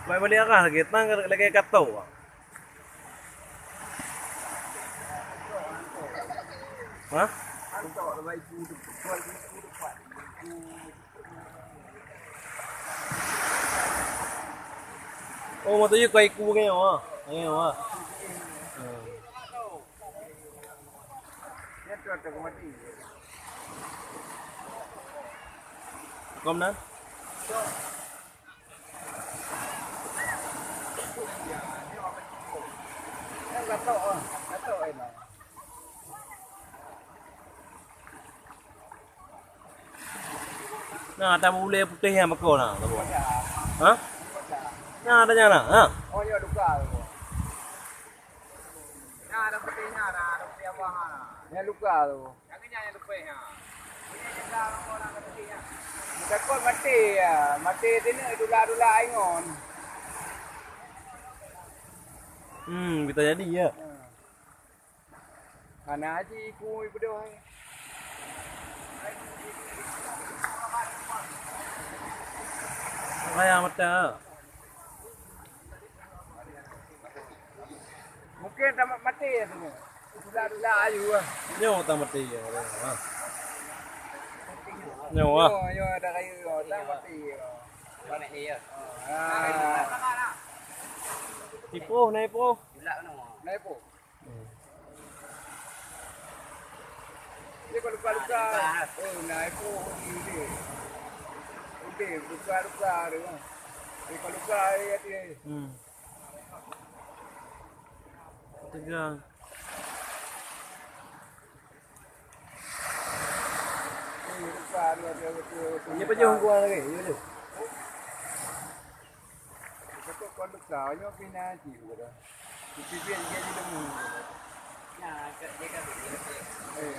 Vai balik arah lagi, tang lagi kata ah. Hah? Oh, mà tôi quay cu nghe không? Nghe không? Kom dan. Nah, ada boleh putih yang makau nah, tu. Hah? Nah, ada nyana, ha? Oh, ya duka tu. Nah, ada putihnya, ada putih apa ha? Ya luka tu. Yang ini yang lupa ya. Ini kita orang putihnya. Kita mati ya, mati ini dula-dula aingon. Kita jadi ya. Karena aja iku ibu doa. Kaya mata. Mungkin tamat mati ya tu. Dula-dula ayu ah. Nyo ta mati ya. Ha. Nyo ah. Yo ada kayu yo, tamat mati. Mana dia? Ipo, na ipo. Dula kan mo. Naik po. Ini kalau luka-luka. Oh, naik po ini. Ini luka-luka dia. Ini kalau luka ya dia. Tegang. Ini luka dia betul. Ini pa jong kuan lagi, ya tu. Kalau luka nyo pinaji gitu. Pipian dia di demu. Nah, dia kan Eh,